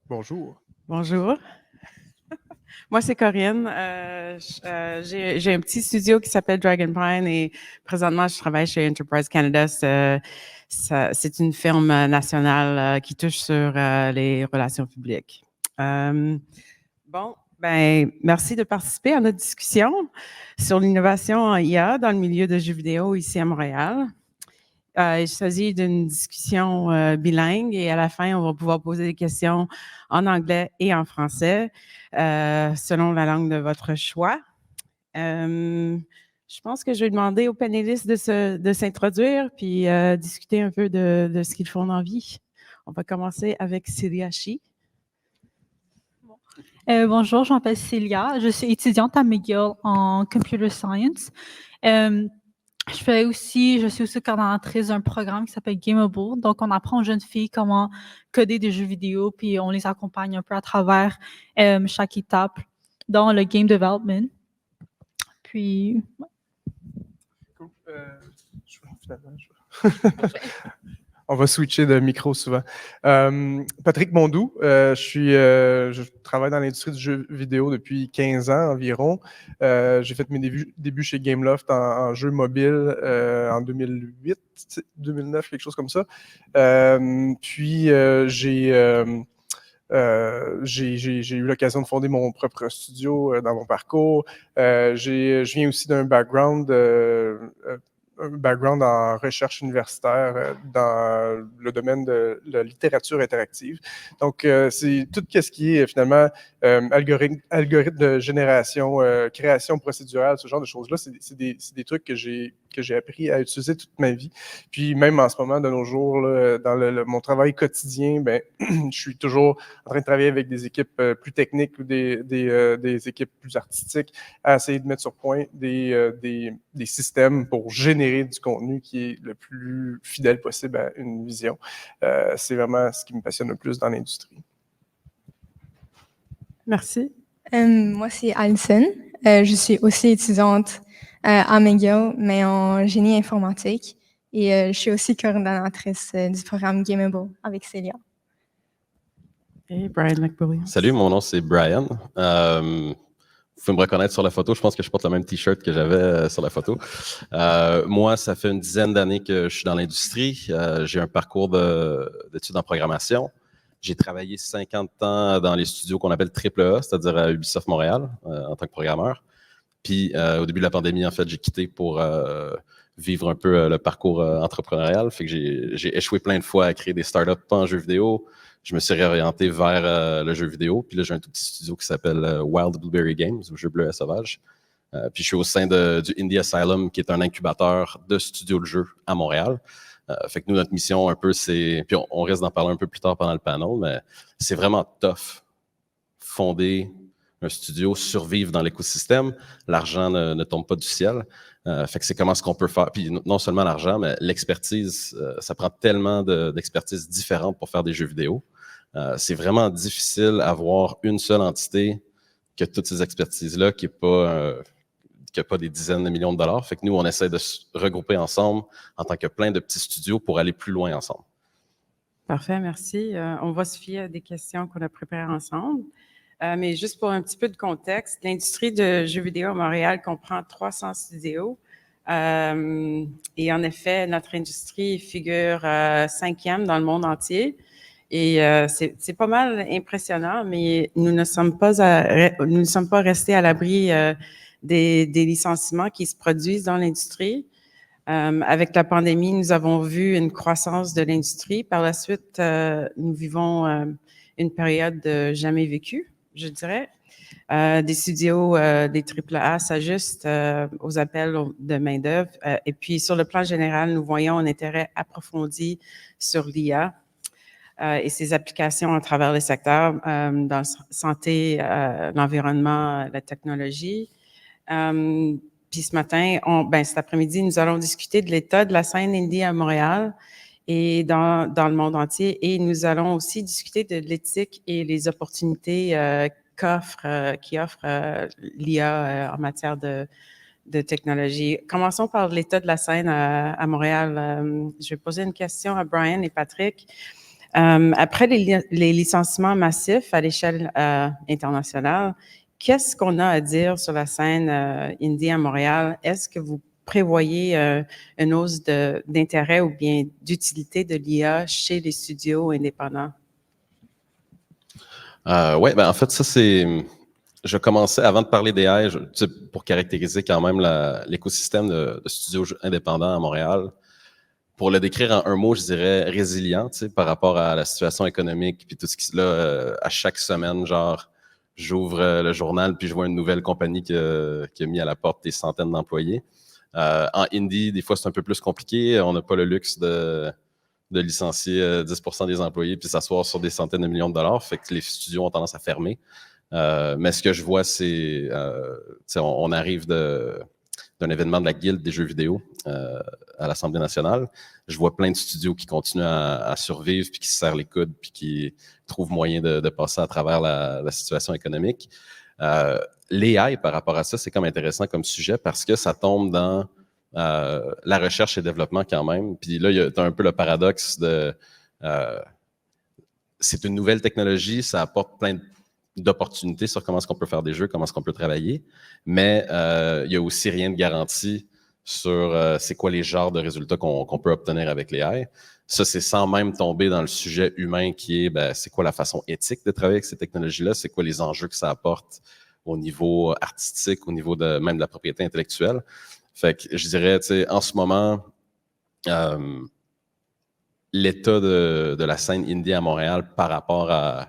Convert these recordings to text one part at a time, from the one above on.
Bonjour. Bonjour. Moi, c'est Corinne. J'ai un petit studio qui s'appelle Dragon Pine et présentement, je travaille chez Enterprise Canada. C'est une firme nationale qui touche sur les relations publiques. Merci de participer à notre discussion sur l'innovation en IA dans le milieu de jeux vidéo ici à Montréal. Il s'agit d'une discussion bilingue et à la fin, on va pouvoir poser des questions en anglais et en français selon la langue de votre choix. Je pense que je vais demander aux panélistes de s'introduire puis discuter un peu de ce qu'ils font dans la vie. On va commencer avec Célia Chi. Bonjour, je m'appelle Célia. Je suis étudiante à McGill en Computer Science. Je suis aussi coordonnatrice d'un programme qui s'appelle Gameable. Donc, on apprend aux jeunes filles comment coder des jeux vidéo, puis on les accompagne un peu à travers chaque étape dans le game development. Puis, Cool. On va switcher de micro souvent. Patrick Mondou, je travaille dans l'industrie du jeu vidéo depuis 15 ans environ. J'ai fait mes débuts chez Gameloft en jeu mobile en 2008, 2009, quelque chose comme ça. J'ai eu l'occasion de fonder mon propre studio dans mon parcours. Je viens aussi d'un background en recherche universitaire dans le domaine de la littérature interactive. Donc, c'est tout ce qui est finalement algorithme de génération, création procédurale, ce genre de choses-là, c'est des trucs que j'ai appris à utiliser toute ma vie. Puis même en ce moment, de nos jours, là, dans mon travail quotidien, je suis toujours en train de travailler avec des équipes plus techniques ou des équipes plus artistiques à essayer de mettre sur point des systèmes pour générer du contenu qui est le plus fidèle possible à une vision. C'est vraiment ce qui me passionne le plus dans l'industrie. Merci. Moi, c'est Alison. Je suis aussi étudiante à McGill, mais en génie informatique. Et je suis aussi coordonnatrice du programme Gameable avec Célia. Et Brian McBilliams. Salut, mon nom c'est Brian. Vous pouvez me reconnaître sur la photo. Je pense que je porte le même T-shirt que j'avais sur la photo. Moi, ça fait une dizaine d'années que je suis dans l'industrie. J'ai un parcours d'études en programmation. J'ai travaillé 50 ans dans les studios qu'on appelle AAA, c'est-à-dire à Ubisoft Montréal, en tant que programmeur. Puis, au début de la pandémie, en fait, j'ai quitté pour vivre un peu le parcours entrepreneurial. Fait que j'ai échoué plein de fois à créer des startups pas en jeux vidéo. Je me suis réorienté vers le jeu vidéo. Puis là, j'ai un tout petit studio qui s'appelle Wild Blueberry Games, ou Jeux Bleus et Sauvages. Puis je suis au sein du Indie Asylum, qui est un incubateur de studios de jeux à Montréal. Fait que nous, notre mission un peu, c'est... Puis on risque d'en parler un peu plus tard pendant le panel, mais c'est vraiment tough. Fonder un studio, survivre dans l'écosystème. L'argent ne tombe pas du ciel. Fait que c'est comment est-ce qu'on peut faire. Puis non seulement l'argent, mais l'expertise. Ça prend tellement d'expertise différente pour faire des jeux vidéo. C'est vraiment difficile d'avoir une seule entité qui a toutes ces expertises-là, qui n'a pas des dizaines de millions de dollars. Fait que nous, on essaie de se regrouper ensemble en tant que plein de petits studios pour aller plus loin ensemble. Parfait, merci. On va se fier à des questions qu'on a préparées ensemble. Mais juste pour un petit peu de contexte, l'industrie de jeux vidéo à Montréal comprend 300 studios. Et en effet, notre industrie figure 5e dans le monde entier. Et c'est pas mal impressionnant, mais nous ne sommes pas restés à l'abri des licenciements qui se produisent dans l'industrie. Avec la pandémie, nous avons vu une croissance de l'industrie. Par la suite, nous vivons une période jamais vécue, je dirais. Des studios, des AAA s'ajustent aux appels de main-d'œuvre. Et puis, sur le plan général, nous voyons un intérêt approfondi sur l'IA. Et ses applications à travers les secteurs dans la santé, l'environnement, la technologie. Puis ce matin, cet après-midi, nous allons discuter de l'état de la scène indie à Montréal et dans le monde entier. Et nous allons aussi discuter de l'éthique et les opportunités qui offre l'IA en matière de de technologie. Commençons par l'état de la scène à Montréal. Je vais poser une question à Brian et Patrick. Après les licenciements massifs à l'échelle internationale, qu'est-ce qu'on a à dire sur la scène indie à Montréal? Est-ce que vous prévoyez une hausse d'intérêt ou bien d'utilité de l'IA chez les studios indépendants? Oui, ben en fait, ça, c'est. Je commençais, avant de parler d'AI, pour caractériser quand même l'écosystème de studios indépendants à Montréal, pour le décrire en un mot, je dirais résilient, par rapport à la situation économique, puis tout ce qui est là, à chaque semaine, genre, j'ouvre le journal, puis je vois une nouvelle compagnie qui a mis à la porte des centaines d'employés. En indie, des fois, c'est un peu plus compliqué. On n'a pas le luxe de licencier 10% des employés puis s'asseoir sur des centaines de millions de dollars. Fait que les studios ont tendance à fermer. Mais ce que je vois, c'est on arrive d'un événement de la Guilde des jeux vidéo à l'Assemblée nationale. Je vois plein de studios qui continuent à survivre puis qui se serrent les coudes puis qui trouvent moyen de passer à travers la situation économique. L'AI, par rapport à ça, c'est comme intéressant comme sujet parce que ça tombe dans la recherche et développement quand même. Puis là, tu as un peu le paradoxe de... c'est une nouvelle technologie, ça apporte plein d'opportunités sur comment est-ce qu'on peut faire des jeux, comment est-ce qu'on peut travailler, mais il n'y a aussi rien de garanti sur c'est quoi les genres de résultats qu'on peut obtenir avec l'AI. Ça, c'est sans même tomber dans le sujet humain qui est c'est quoi la façon éthique de travailler avec ces technologies-là, c'est quoi les enjeux que ça apporte au niveau artistique, au niveau même de la propriété intellectuelle. Fait que je dirais, tu sais, en ce moment, l'état de la scène indie à Montréal par rapport à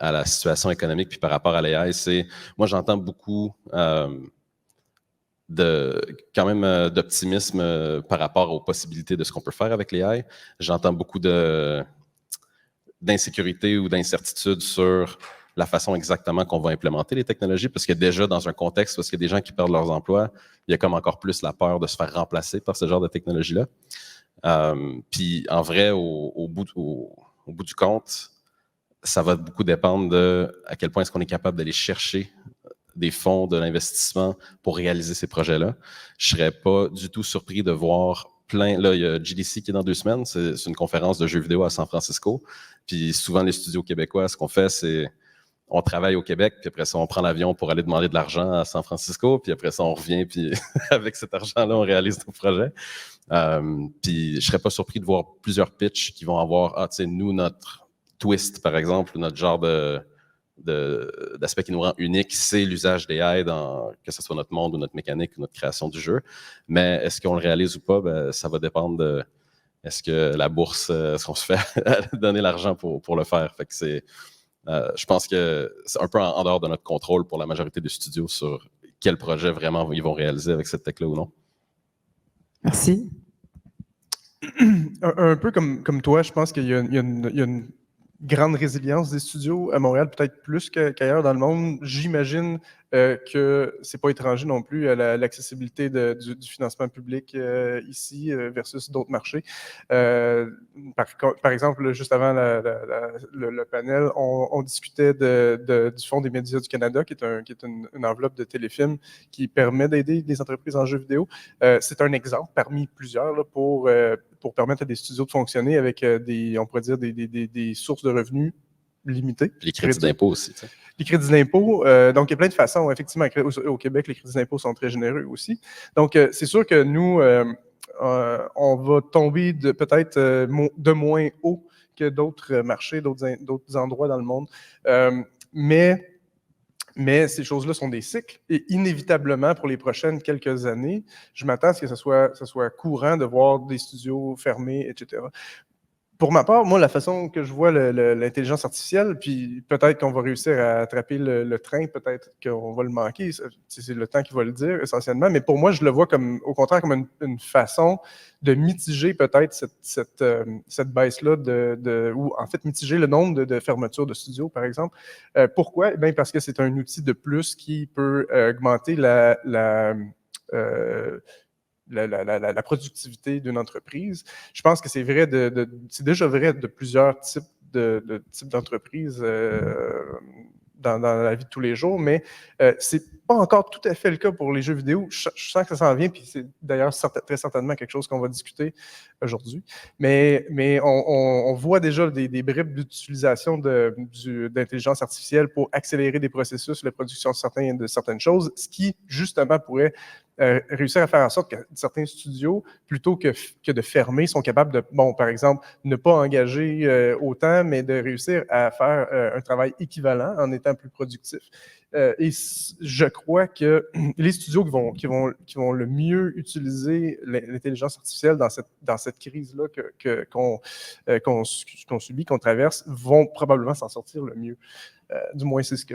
la situation économique puis par rapport à l'AI, c'est... Moi, j'entends beaucoup quand même d'optimisme par rapport aux possibilités de ce qu'on peut faire avec l'AI. J'entends beaucoup d'insécurité ou d'incertitude sur la façon exactement qu'on va implémenter les technologies, parce que déjà, dans un contexte où il y a des gens qui perdent leurs emplois, il y a comme encore plus la peur de se faire remplacer par ce genre de technologie-là. Puis en vrai, au bout du compte, ça va beaucoup dépendre de à quel point est-ce qu'on est capable d'aller chercher des fonds de l'investissement pour réaliser ces projets-là. Je ne serais pas du tout surpris de voir plein... Là, il y a GDC qui est dans 2 semaines. C'est une conférence de jeux vidéo à San Francisco. Puis souvent, les studios québécois, ce qu'on fait, c'est on travaille au Québec, puis après ça, on prend l'avion pour aller demander de l'argent à San Francisco, puis après ça, on revient, puis avec cet argent-là, on réalise nos projets. Puis je ne serais pas surpris de voir plusieurs pitchs qui vont avoir, tu sais, nous, notre twist, par exemple, notre genre d'aspect qui nous rend unique, c'est l'usage d'AI dans que ce soit notre monde ou notre mécanique ou notre création du jeu. Mais est-ce qu'on le réalise ou pas, ça va dépendre de est-ce que la bourse, est-ce qu'on se fait donner l'argent pour le faire. Fait que c'est... je pense que c'est un peu en dehors de notre contrôle pour la majorité des studios sur quel projet vraiment ils vont réaliser avec cette tech-là ou non. Merci. Un peu comme toi, je pense qu'il y a une grande résilience des studios à Montréal, peut-être plus qu'ailleurs dans le monde. J'imagine que c'est pas étranger non plus à l'accessibilité du financement public ici versus d'autres marchés. Par exemple, juste avant le panel, on discutait du Fonds des médias du Canada, qui est une enveloppe de téléfilm qui permet d'aider les entreprises en jeux vidéo. C'est un exemple parmi plusieurs là, pour permettre à des studios de fonctionner avec on pourrait dire des sources de revenus limitées. Les crédits d'impôt aussi. T'sais. Les crédits d'impôt, donc il y a plein de façons. Effectivement, au Québec, les crédits d'impôt sont très généreux aussi. Donc, c'est sûr que nous, on va tomber peut-être de moins haut que d'autres marchés, d'autres endroits dans le monde. Mais ces choses-là sont des cycles et inévitablement, pour les prochaines quelques années, je m'attends à ce que ce soit courant de voir des studios fermés, etc. Pour ma part, moi, la façon que je vois l'intelligence artificielle, puis peut-être qu'on va réussir à attraper le train, peut-être qu'on va le manquer, c'est le temps qui va le dire essentiellement, mais pour moi, je le vois au contraire comme une façon de mitiger peut-être cette baisse-là, ou en fait mitiger le nombre de fermetures de studios, par exemple. Pourquoi? Bien, parce que c'est un outil de plus qui peut augmenter la productivité d'une entreprise. Je pense que c'est vrai c'est déjà vrai de plusieurs types d'entreprises. dans la vie de tous les jours, mais c'est pas encore tout à fait le cas pour les jeux vidéo. Je sens que ça s'en vient, puis c'est d'ailleurs très certainement quelque chose qu'on va discuter aujourd'hui. Mais on voit déjà des bribes d'utilisation d'intelligence artificielle pour accélérer des processus, la production de certaines choses, ce qui, justement, pourrait réussir à faire en sorte que certains studios, plutôt que de fermer, sont capables de, par exemple, ne pas engager autant, mais de réussir à faire un travail équivalent en étant plus productif. Et je crois que les studios qui vont le mieux utiliser l'intelligence artificielle dans cette crise-là qu'on subit, qu'on traverse, vont probablement s'en sortir le mieux. Du moins, c'est ce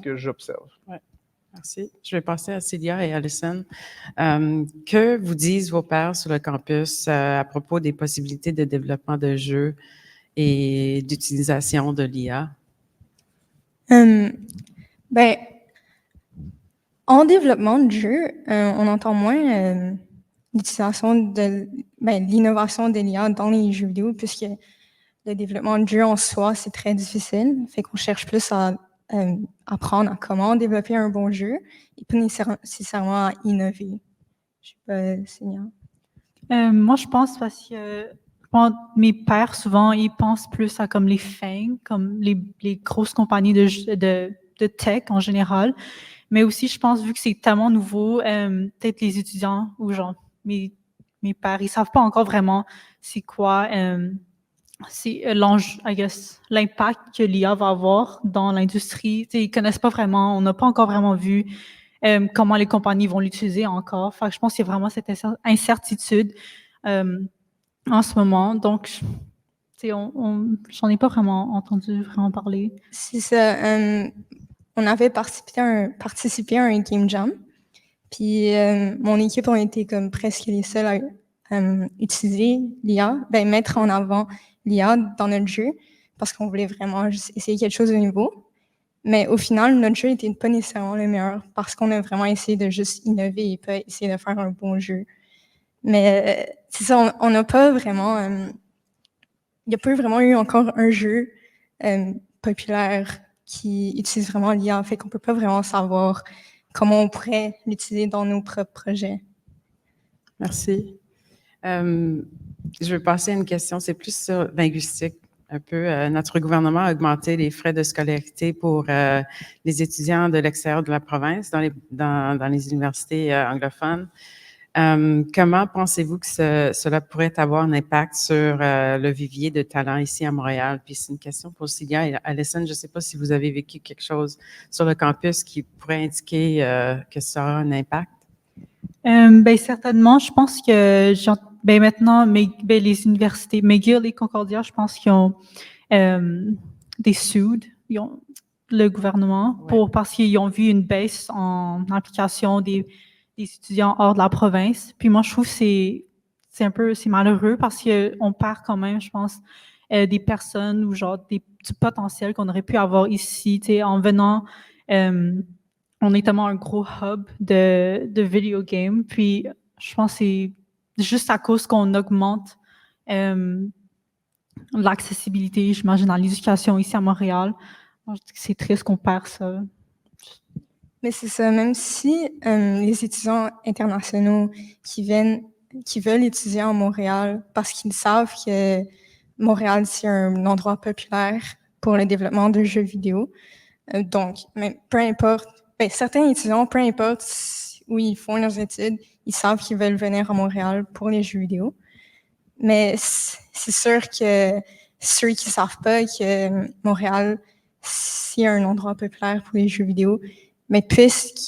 que j'observe. Ouais. Merci. Je vais passer à Célia et Alison. Que vous disent vos pairs sur le campus à propos des possibilités de développement de jeux et d'utilisation de l'IA? En développement de jeux, on entend moins l'utilisation de l'innovation de l'IA dans les jeux vidéo, puisque le développement de jeux en soi, c'est très difficile. Fait qu'on cherche plus à apprendre à comment développer un bon jeu et pas nécessairement à innover. Je sais pas, Seigneur. Moi, je pense parce que mes pairs, souvent, ils pensent plus à comme les FANG, comme les grosses compagnies de tech en général. Mais aussi, je pense, vu que c'est tellement nouveau, peut-être les étudiants ou genre mes pairs, ils savent pas encore vraiment c'est quoi l'impact que l'IA va avoir dans l'industrie. Ils connaissent pas vraiment, on n'a pas encore vraiment vu comment les compagnies vont l'utiliser encore. Fait que je pense qu'il y a vraiment cette incertitude en ce moment. Donc, j'en ai pas vraiment entendu vraiment parler. C'est ça. On avait participé à un game jam. Puis mon équipe, on était comme presque les seuls à utiliser l'IA, mettre en avant l'IA dans notre jeu, parce qu'on voulait vraiment juste essayer quelque chose de nouveau. Mais au final, notre jeu n'était pas nécessairement le meilleur, parce qu'on a vraiment essayé de juste innover et pas essayer de faire un bon jeu. Mais c'est ça, on n'a pas vraiment... il n'y a pas vraiment eu encore un jeu populaire qui utilise vraiment l'IA, fait qu'on peut pas vraiment savoir comment on pourrait l'utiliser dans nos propres projets. Merci. Je vais passer à une question, c'est plus linguistique un peu. Notre gouvernement a augmenté les frais de scolarité pour les étudiants de l'extérieur de la province dans les universités anglophones. Comment pensez-vous que cela pourrait avoir un impact sur le vivier de talents ici à Montréal? Puis c'est une question pour Célia et Alison. Je ne sais pas si vous avez vécu quelque chose sur le campus qui pourrait indiquer que ça aura un impact. Certainement. Je pense que maintenant, les universités, McGill et Concordia, je pense qu'ils ont des sued, le gouvernement, parce qu'ils ont vu une baisse en application des étudiants hors de la province. Puis moi, je trouve que c'est malheureux parce qu'on perd quand même, je pense, des personnes ou genre du potentiel qu'on aurait pu avoir ici, en venant. On est tellement un gros hub de video games. Puis je pense que c'est juste à cause qu'on augmente l'accessibilité, j'imagine, dans l'éducation ici à Montréal. C'est triste qu'on perd ça. Mais c'est ça, même si les étudiants internationaux qui veulent étudier en Montréal parce qu'ils savent que Montréal, c'est un endroit populaire pour le développement de jeux vidéo. Donc, peu importe, certains étudiants, peu importe où ils font leurs études, ils savent qu'ils veulent venir à Montréal pour les jeux vidéo. Mais c'est sûr que ceux qui ne savent pas que Montréal, c'est un endroit populaire pour les jeux vidéo, mais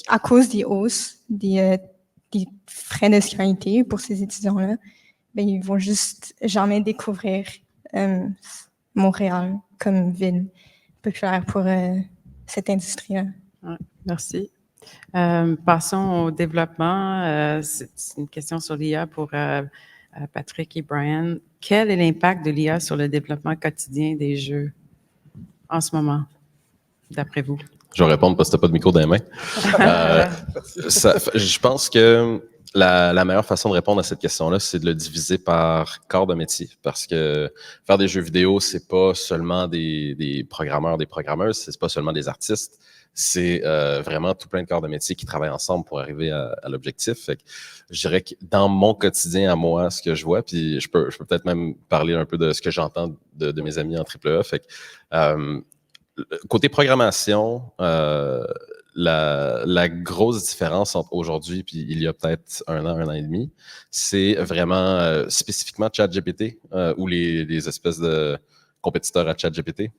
à cause des hausses des frais de scolarité pour ces étudiants-là, ils vont juste jamais découvrir Montréal comme ville populaire pour cette industrie-là. Ouais, merci. Passons au développement. C'est une question sur l'IA pour Patrick et Brian. Quel est l'impact de l'IA sur le développement quotidien des jeux en ce moment, d'après vous? Je vais répondre parce que tu n'as pas de micro dans les mains. Je pense que la meilleure façon de répondre à cette question-là, c'est de le diviser par corps de métier. Parce que faire des jeux vidéo, c'est pas seulement des programmeurs, des programmeuses, c'est pas seulement des artistes. C'est vraiment tout plein de corps de métier qui travaillent ensemble pour arriver à l'objectif. Fait que je dirais que dans mon quotidien à moi, ce que je vois, puis je peux peut-être même parler un peu de ce que j'entends de mes amis en AAA. Fait que, côté programmation, la grosse différence entre aujourd'hui puis il y a peut-être un an et demi, c'est vraiment spécifiquement ChatGPT ou les espèces de compétiteurs à ChatGPT.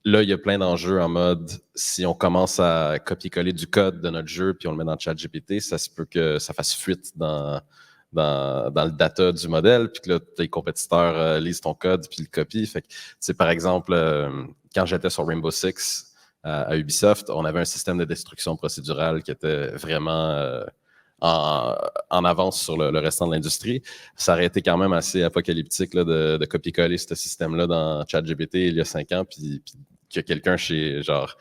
Là, il y a plein d'enjeux en mode, si on commence à copier-coller du code de notre jeu puis on le met dans ChatGPT, ça se peut que ça fasse fuite dans le data du modèle, puis que là, tes compétiteurs lisent ton code puis le copient. Fait que, par exemple, quand j'étais sur Rainbow Six à Ubisoft, on avait un système de destruction procédurale qui était vraiment en avance sur le restant de l'industrie. Ça aurait été quand même assez apocalyptique là, de copier-coller ce système-là dans ChatGPT il y a 5 ans, puis que quelqu'un chez genre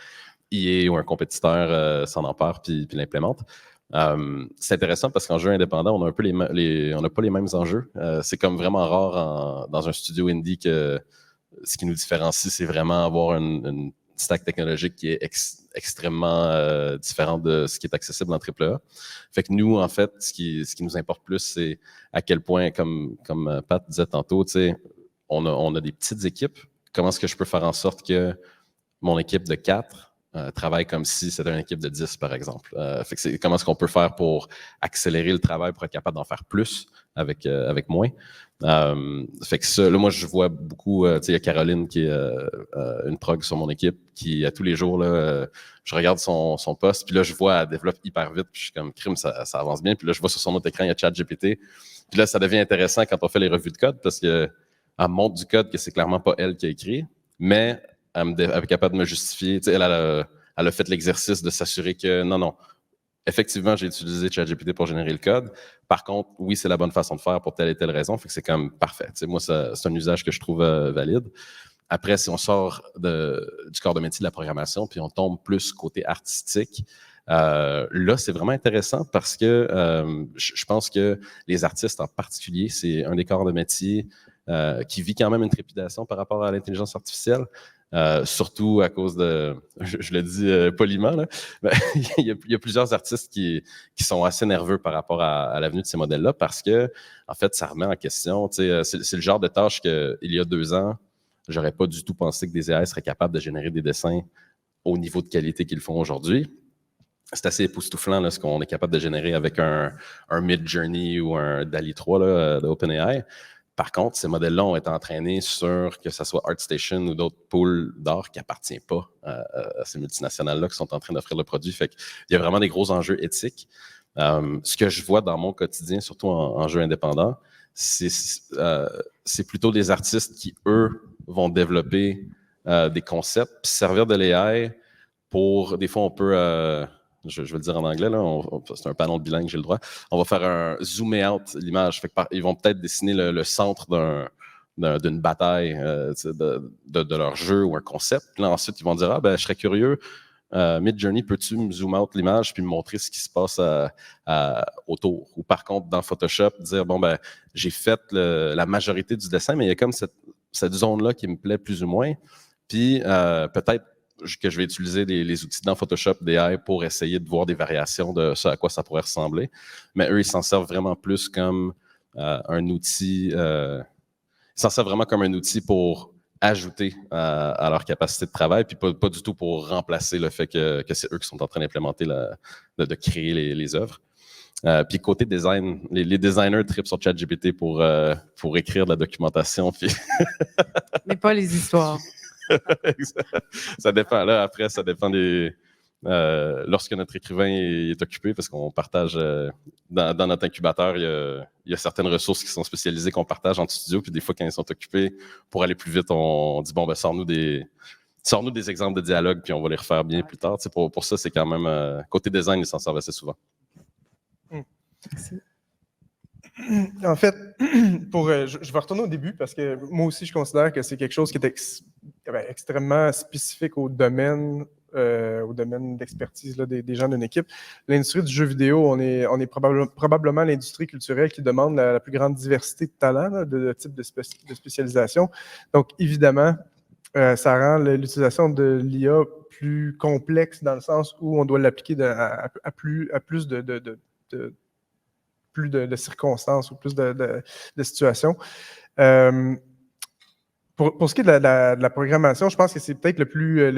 EA ou un compétiteur s'en empare puis l'implémente. C'est intéressant parce qu'en jeu indépendant, on a un peu on n'a pas les mêmes enjeux. C'est comme vraiment rare dans un studio indie que ce qui nous différencie, c'est vraiment avoir une stack technologique qui est extrêmement différente de ce qui est accessible en AAA. Fait que nous, en fait, ce qui nous importe plus, c'est à quel point, comme Pat disait tantôt, on a des petites équipes. Comment est-ce que je peux faire en sorte que mon équipe de 4 travaille comme si c'était une équipe de 10, par exemple. Fait que comment est-ce qu'on peut faire pour accélérer le travail pour être capable d'en faire plus avec moins. Fait que ça, là, moi, je vois beaucoup, il y a Caroline qui est une prog sur mon équipe, qui, à tous les jours, là, je regarde son post, puis là, je vois, elle développe hyper vite, puis je suis comme, crime, ça avance bien, puis là, je vois sur son autre écran, il y a ChatGPT, puis là, ça devient intéressant quand on fait les revues de code, parce qu'elle montre du code que c'est clairement pas elle qui a écrit, mais elle est capable de me justifier. Elle a fait l'exercice de s'assurer que non, effectivement, j'ai utilisé ChatGPT pour générer le code. Par contre, oui, c'est la bonne façon de faire pour telle et telle raison. Fait que c'est quand même parfait. Moi, c'est un usage que je trouve valide. Après, si on sort du corps de métier de la programmation, puis on tombe plus côté artistique, là, c'est vraiment intéressant parce que je pense que les artistes en particulier, c'est un des corps de métier qui vit quand même une trépidation par rapport à l'intelligence artificielle. Surtout à cause de, je le dis poliment, là, mais il y a plusieurs artistes qui sont assez nerveux par rapport à l'avenue de ces modèles-là parce que, en fait, ça remet en question. C'est le genre de tâche qu'il y a 2 ans, j'aurais pas du tout pensé que des AI seraient capables de générer des dessins au niveau de qualité qu'ils font aujourd'hui. C'est assez époustouflant là, ce qu'on est capable de générer avec un Midjourney ou un DALL-E 3 là, de OpenAI. Par contre, ces modèles-là ont été entraînés sur que ce soit ArtStation ou d'autres pools d'art qui n'appartiennent pas à ces multinationales-là qui sont en train d'offrir le produit. Fait qu'il y a vraiment des gros enjeux éthiques. Ce que je vois dans mon quotidien, surtout en jeu indépendant, c'est plutôt des artistes qui, eux, vont développer des concepts, puis servir de l'AI pour, des fois, on peut... je vais le dire en anglais, là, c'est un panel bilingue, j'ai le droit. On va faire un zoomer out l'image. Ils vont peut-être dessiner le centre d'une bataille de leur jeu ou un concept. Puis là, ensuite, ils vont dire je serais curieux, Midjourney, peux-tu me zoom out l'image puis me montrer ce qui se passe autour? Ou par contre, dans Photoshop, dire j'ai fait la majorité du dessin, mais il y a comme cette zone-là qui me plaît plus ou moins. Puis peut-être que je vais utiliser les outils dans Photoshop d'AI pour essayer de voir des variations de ce à quoi ça pourrait ressembler. Mais eux, ils s'en servent vraiment plus comme un outil. Ils s'en servent vraiment comme un outil pour ajouter à leur capacité de travail, puis pas du tout pour remplacer le fait que c'est eux qui sont en train d'implémenter, de créer les œuvres. Puis côté design, les designers trippent sur ChatGPT pour écrire de la documentation. Puis Mais pas les histoires. Ça dépend. Là, après, ça dépend des. Lorsque notre écrivain est occupé, parce qu'on partage dans notre incubateur, il y a certaines ressources qui sont spécialisées qu'on partage en studio, puis des fois, quand ils sont occupés, pour aller plus vite, on dit sors-nous des exemples de dialogue, puis on va les refaire bien plus tard. Pour ça, c'est quand même côté design, ils s'en servent assez souvent. Merci. En fait, je vais retourner au début parce que moi aussi, je considère que c'est quelque chose qui est extrêmement spécifique au domaine au domaine d'expertise là, des gens d'une équipe. L'industrie du jeu vidéo, on est probablement l'industrie culturelle qui demande la plus grande diversité de talents, là, de types de spécialisation. Donc, évidemment, ça rend l'utilisation de l'IA plus complexe dans le sens où on doit l'appliquer à plus de circonstances ou plus de situations. Pour ce qui est de la programmation, je pense que c'est peut-être le plus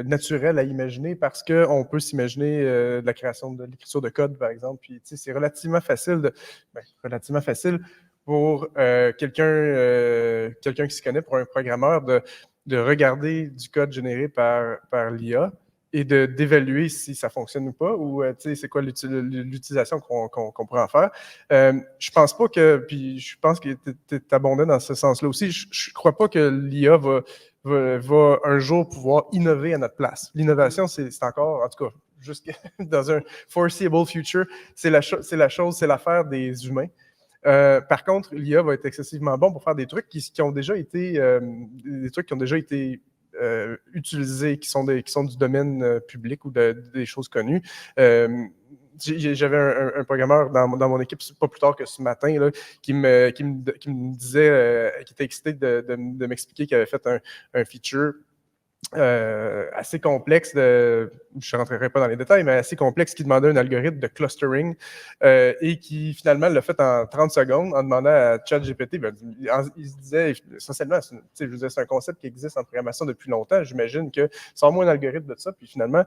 naturel à imaginer parce qu'on peut s'imaginer de la création de l'écriture de code, par exemple. Puis, c'est relativement facile pour quelqu'un qui se connaît, pour un programmeur, de regarder du code généré par l'IA et d'évaluer si ça fonctionne ou pas, ou c'est quoi l'utilisation qu'on pourrait en faire. Je pense pas que, puis je pense que tu es abondant dans ce sens-là aussi, je crois pas que l'IA va un jour pouvoir innover à notre place. L'innovation, c'est encore, en tout cas, jusque dans un foreseeable future, c'est l'affaire des humains. Par contre, l'IA va être excessivement bon pour faire des trucs qui ont déjà été utilisés, qui sont du domaine public ou des choses connues. J'avais un programmeur dans mon équipe, pas plus tard que ce matin, là, qui me disait, qui était excité de m'expliquer qu'il avait fait un feature assez complexe, je ne rentrerai pas dans les détails, mais assez complexe, qui demandait un algorithme de clustering et qui finalement l'a fait en 30 secondes en demandant à ChatGPT. Il se disait essentiellement, c'est un concept qui existe en programmation depuis longtemps. J'imagine que sors-moi un algorithme de ça, puis finalement,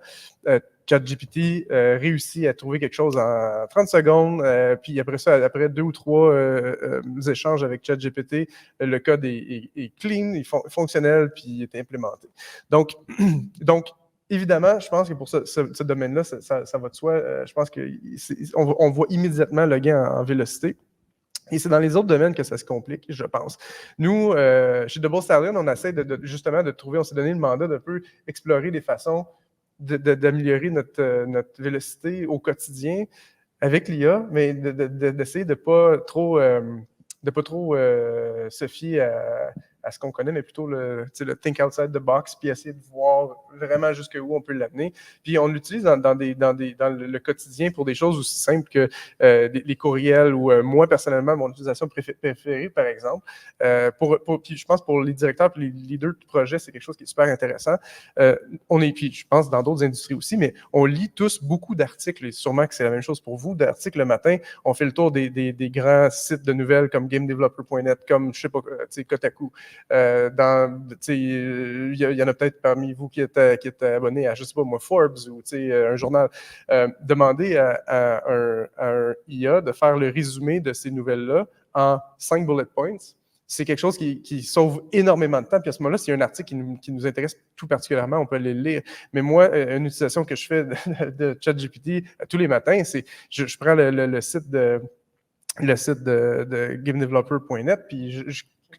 ChatGPT réussit à trouver quelque chose en 30 secondes, puis après ça, après 2 ou 3 échanges avec ChatGPT, le code est clean, fonctionnel, puis il est implémenté. Donc, évidemment, je pense que pour ce domaine-là, ça va de soi. Je pense qu'on voit immédiatement le gain en vélocité. Et c'est dans les autres domaines que ça se complique, je pense. Nous, chez Double Stallion, on essaie justement de trouver, on s'est donné le mandat de peu explorer des façons d'améliorer notre vélocité au quotidien avec l'IA, mais d'essayer de ne pas trop se fier à ce qu'on connaît, mais plutôt le think outside the box, puis essayer de voir vraiment jusqu'où on peut l'amener. Puis on l'utilise dans le quotidien pour des choses aussi simples que les courriels ou moi, personnellement, mon utilisation préférée, par exemple. Puis je pense pour les directeurs et les leaders de projet, c'est quelque chose qui est super intéressant. Puis je pense dans d'autres industries aussi, mais on lit tous beaucoup d'articles, et sûrement que c'est la même chose pour vous, d'articles le matin. On fait le tour des grands sites de nouvelles comme GameDeveloper.net, comme, je sais pas, Kotaku. Il y en a peut-être parmi vous qui êtes abonnés à, je sais pas moi, Forbes ou un journal. Demandez à un IA de faire le résumé de ces nouvelles-là en 5 bullet points. C'est quelque chose qui sauve énormément de temps. Puis à ce moment-là, s'il y a un article qui nous intéresse tout particulièrement, on peut le lire. Mais moi, une utilisation que je fais de ChatGPT tous les matins, c'est je prends le site de GameDeveloper.net, puis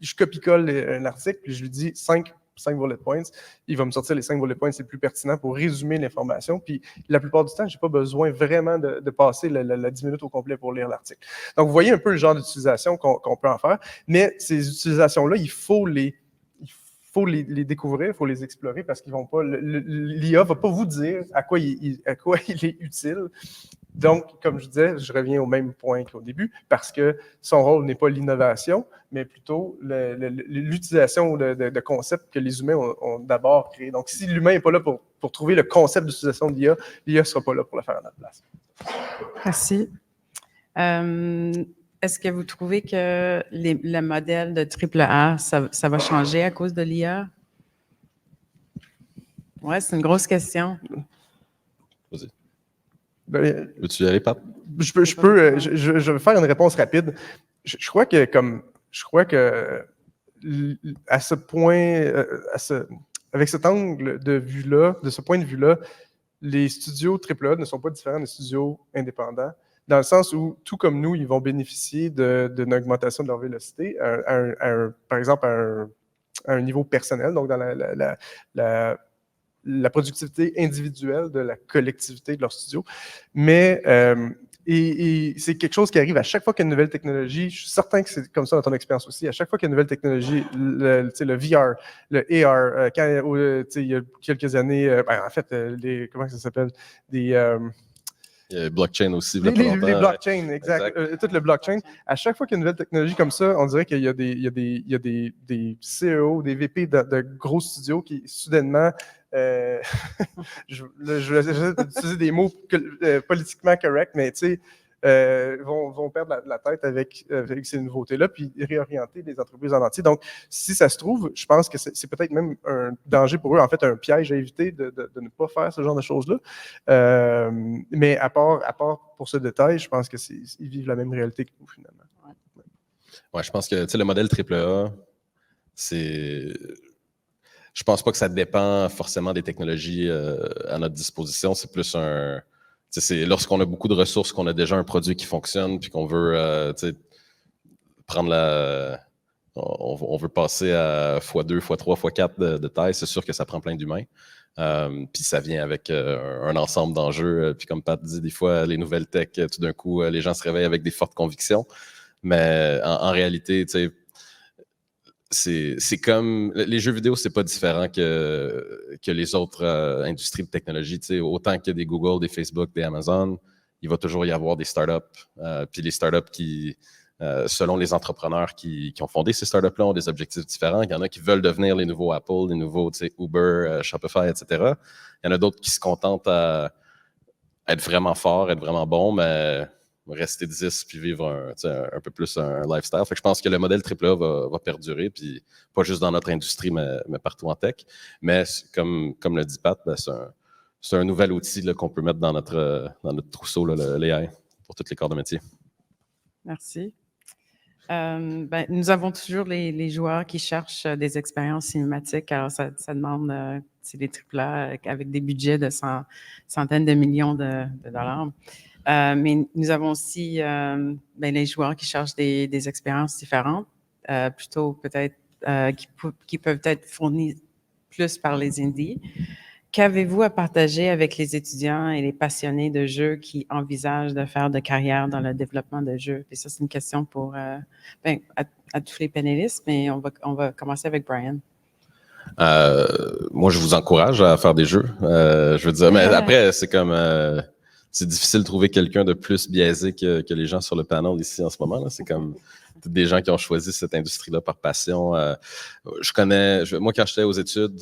je copie-colle un article, puis je lui dis 5 bullet points. Il va me sortir les 5 bullet points les plus pertinents pour résumer l'information. Puis la plupart du temps, je n'ai pas besoin vraiment de passer la 10 minutes au complet pour lire l'article. Donc, vous voyez un peu le genre d'utilisation qu'on peut en faire. Mais ces utilisations-là, il faut les découvrir, il faut les explorer parce qu'ils vont pas. L'IA ne va pas vous dire à quoi il est utile. Donc, comme je disais, je reviens au même point qu'au début, parce que son rôle n'est pas l'innovation, mais plutôt l'utilisation de concepts que les humains ont d'abord créés. Donc, si l'humain n'est pas là pour trouver le concept d'utilisation de l'IA, l'IA ne sera pas là pour le faire à notre place. Merci. Est-ce que vous trouvez que le modèle de AAA, ça va changer à cause de l'IA? Oui, c'est une grosse question. Vas-y. Veux-tu y aller, Pat? Je vais faire une réponse rapide. Je crois que à ce point, avec cet angle de vue-là, de ce point de vue-là, les studios AAA ne sont pas différents des studios indépendants, dans le sens où, tout comme nous, ils vont bénéficier d'une augmentation de leur vélocité, par exemple, à un niveau personnel, donc dans la productivité individuelle de la collectivité de leur studio. Mais Et c'est quelque chose qui arrive à chaque fois qu'il y a une nouvelle technologie. Je suis certain que c'est comme ça dans ton expérience aussi. À chaque fois qu'il y a une nouvelle technologie, le VR, le AR, il y a quelques années, en fait, comment ça s'appelle? Blockchain aussi. Les blockchains, exact. Tout le blockchain. À chaque fois qu'il y a une nouvelle technologie comme ça, on dirait qu'il y a des CEO, des VP de gros studios qui, soudainement, je vais utiliser des mots politiquement corrects, mais tu sais, vont perdre la tête avec ces nouveautés-là, puis réorienter les entreprises en entier. Donc, si ça se trouve, je pense que c'est peut-être même un danger pour eux, en fait, un piège à éviter de ne pas faire ce genre de choses-là. Mais à part pour ce détail, je pense qu'ils vivent la même réalité que nous, finalement. Ouais, je pense que le modèle AAA, c'est... Je pense pas que ça dépend forcément des technologies à notre disposition. C'est plus c'est lorsqu'on a beaucoup de ressources, qu'on a déjà un produit qui fonctionne, puis qu'on veut prendre on veut passer à x2, x3, x4 de taille, c'est sûr que ça prend plein d'humains. Puis ça vient avec un ensemble d'enjeux. Puis comme Pat dit, des fois, les nouvelles tech, tout d'un coup, les gens se réveillent avec des fortes convictions. Mais en réalité, tu sais, c'est comme les jeux vidéo, c'est pas différent que les autres industries de technologie. Tu sais, autant qu'il y a des Google, des Facebook, des Amazon, il va toujours y avoir des startups. Puis les startups qui, selon les entrepreneurs qui ont fondé ces startups-là, ont des objectifs différents. Il y en a qui veulent devenir les nouveaux Apple, les nouveaux Uber, Shopify, etc. Il y en a d'autres qui se contentent à être vraiment forts, être vraiment bons, mais rester 10 puis vivre un peu plus un lifestyle. Fait que je pense que le modèle AAA va perdurer, puis pas juste dans notre industrie, mais partout en tech. Mais comme le dit Pat, ben, c'est un nouvel outil qu'on peut mettre dans notre trousseau, l'AI, pour tous les corps de métier. Merci. Nous avons toujours les joueurs qui cherchent des expériences cinématiques. Alors, ça demande des AAA avec des budgets de centaines de millions de dollars. Mais nous avons aussi les joueurs qui cherchent des expériences différentes, plutôt peut-être qui peuvent être fournies plus par les indies. Qu'avez-vous à partager avec les étudiants et les passionnés de jeux qui envisagent de faire de carrière dans le développement de jeux? Et ça, c'est une question pour à tous les panélistes, mais on va commencer avec Brian. Moi, je vous encourage à faire des jeux. Je veux dire, mais après, c'est comme... c'est difficile de trouver quelqu'un de plus biaisé que les gens sur le panel ici en ce moment. C'est comme des gens qui ont choisi cette industrie-là par passion. Moi, quand j'étais aux études,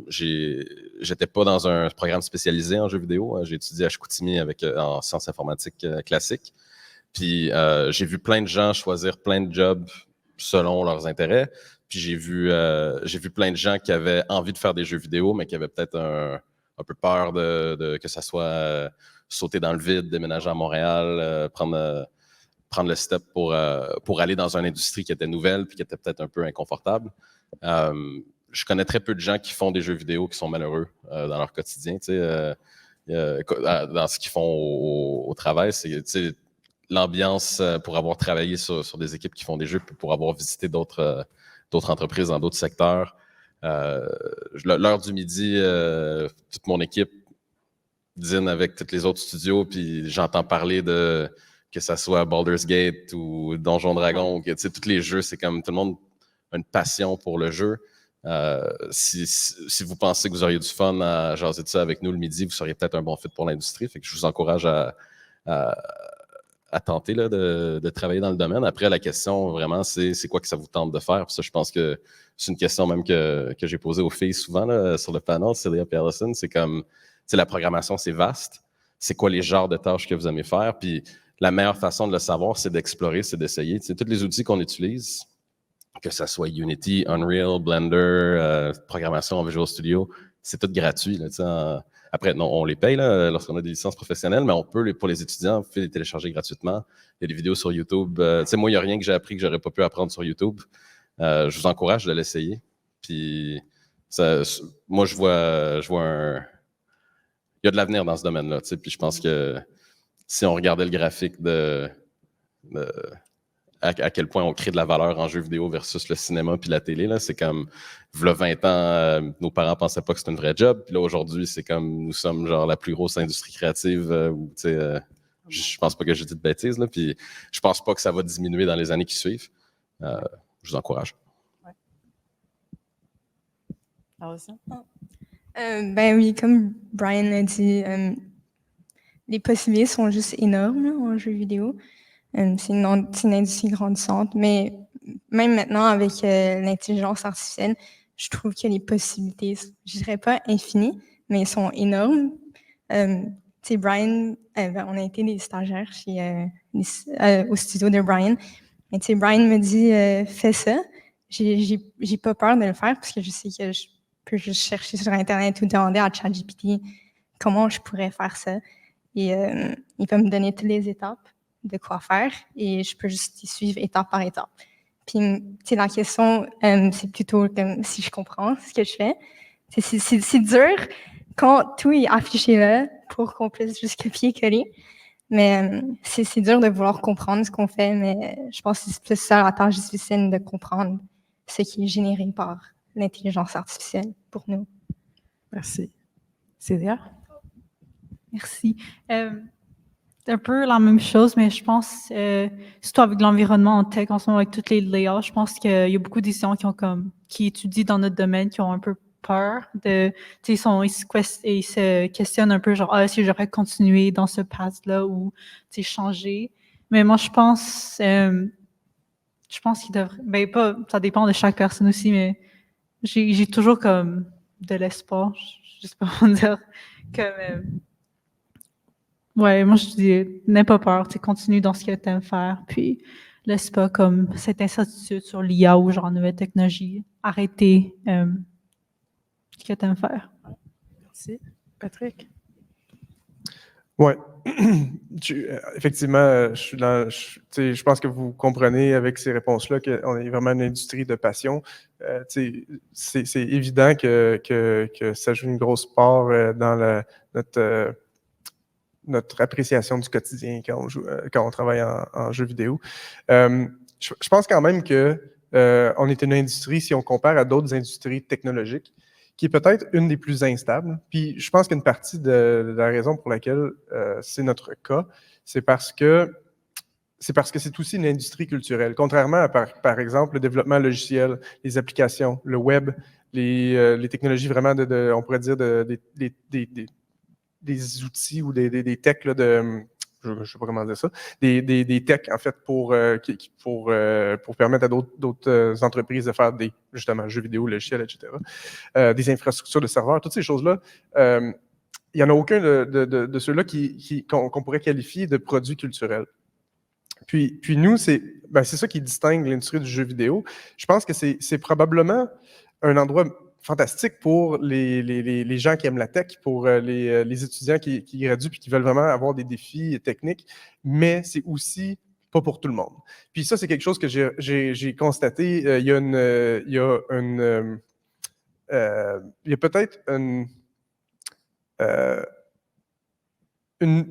j'étais pas dans un programme spécialisé en jeux vidéo. J'ai étudié à Chicoutimi en sciences informatiques classiques. Puis j'ai vu plein de gens choisir plein de jobs selon leurs intérêts. Puis j'ai vu plein de gens qui avaient envie de faire des jeux vidéo, mais qui avaient peut-être un peu peur que ça soit sauter dans le vide, déménager à Montréal, prendre le step pour aller dans une industrie qui était nouvelle puis qui était peut-être un peu inconfortable. Je connais très peu de gens qui font des jeux vidéo qui sont malheureux dans leur quotidien. Dans ce qu'ils font au travail, c'est l'ambiance pour avoir travaillé sur des équipes qui font des jeux, pour avoir visité d'autres entreprises dans d'autres secteurs. L'heure du midi, toute mon équipe dîne avec tous les autres studios, puis j'entends parler que ça soit Baldur's Gate ou Donjon Dragon, tous les jeux, c'est comme tout le monde a une passion pour le jeu. Si vous pensez que vous auriez du fun à jaser de ça avec nous le midi, vous seriez peut-être un bon fit pour l'industrie. Fait que je vous encourage à tenter de travailler dans le domaine. Après, la question, vraiment, c'est quoi que ça vous tente de faire? Puis ça, je pense que c'est une question même que j'ai posée aux filles souvent là, sur le panel, Celia et Allison. C'est comme, la programmation, c'est vaste. C'est quoi les genres de tâches que vous aimez faire? Puis la meilleure façon de le savoir, c'est d'explorer, c'est d'essayer. Tous les outils qu'on utilise, que ce soit Unity, Unreal, Blender, programmation en Visual Studio, c'est tout gratuit. Là, après, non, on les paye lorsqu'on a des licences professionnelles, mais on peut, pour les étudiants, on peut les télécharger gratuitement. Il y a des vidéos sur YouTube. Moi, il n'y a rien que j'ai appris que je n'aurais pas pu apprendre sur YouTube. Je vous encourage de l'essayer. Puis, moi, je vois il y a de l'avenir dans ce domaine-là. Puis, je pense que si on regardait le graphique à quel point on crée de la valeur en jeux vidéo versus le cinéma puis la télé, là, c'est comme, v'là 20 ans, nos parents pensaient pas que c'était un vrai job. Puis là, aujourd'hui, c'est comme, nous sommes genre la plus grosse industrie créative. Je pense pas que je dis de bêtises, là, puis je pense pas que ça va diminuer dans les années qui suivent. Je vous encourage. Ben oui, comme Brian a dit, les possibilités sont juste énormes là, en jeux vidéo. C'est une industrie grandissante, mais même maintenant avec l'intelligence artificielle, je trouve que les possibilités, je dirais pas infinies, mais elles sont énormes. Tu sais, Brian, ben, on a été des stagiaires au studio de Brian. Et tu sais, Brian me dit, fais ça. J'ai pas peur de le faire parce que je sais que je peux juste chercher sur Internet ou demander à ChatGPT comment je pourrais faire ça. Et il va me donner toutes les étapes de quoi faire et je peux juste y suivre étape par étape. Puis, tu sais, la question, c'est plutôt comme si je comprends ce que je fais. C'est dur quand tout est affiché là pour qu'on puisse juste copier-coller. Mais c'est dur de vouloir comprendre ce qu'on fait, mais je pense que c'est plus ça la tâche difficile de comprendre ce qui est généré par l'intelligence artificielle pour nous. Merci. Célia? Merci. C'est un peu la même chose, mais je pense, surtout avec l'environnement en tech, en ce moment, avec toutes les layoffs, je pense qu'il y a beaucoup d'étudiants qui étudient dans notre domaine, qui ont un peu peur de, tu sais, ils se questionnent un peu, genre, si j'aurais continué dans ce path-là ou, tu sais, changer. Mais moi, je pense qu'il devrait, ben, pas, ça dépend de chaque personne aussi, mais j'ai toujours comme de l'espoir, je sais pas comment dire, comme, ouais, moi je dis, n'aie pas peur, tu sais, continue dans ce que tu aimes faire, puis laisse pas comme cette incertitude sur l'IA ou genre nouvelle technologie, arrêter ce que tu aimes faire. Merci. Patrick? Oui, effectivement, je pense que vous comprenez avec ces réponses-là qu'on est vraiment une industrie de passion. C'est évident que ça joue une grosse part dans notre appréciation du quotidien quand on travaille en jeux vidéo. Je pense quand même qu'on est une industrie, si on compare à d'autres industries technologiques, qui est peut-être une des plus instables. Puis je pense qu'une partie de la raison pour laquelle c'est notre cas, c'est parce que c'est aussi une industrie culturelle. Contrairement à, par exemple, le développement logiciel, les applications, le web, les technologies vraiment on pourrait dire des outils ou des techs là, je ne sais pas comment dire ça, des techs, en fait, pour permettre à d'autres entreprises de faire justement, jeux vidéo, logiciels, etc., des infrastructures de serveurs, toutes ces choses-là. Il n'y en a aucun de ceux-là qu'on pourrait qualifier de produits culturels. Puis nous, c'est ça qui distingue l'industrie du jeu vidéo. Je pense que c'est probablement un endroit fantastique pour les gens qui aiment la tech, pour les étudiants qui graduent et qui veulent vraiment avoir des défis techniques, mais c'est aussi pas pour tout le monde. Puis ça, c'est quelque chose que j'ai constaté. Il y a peut-être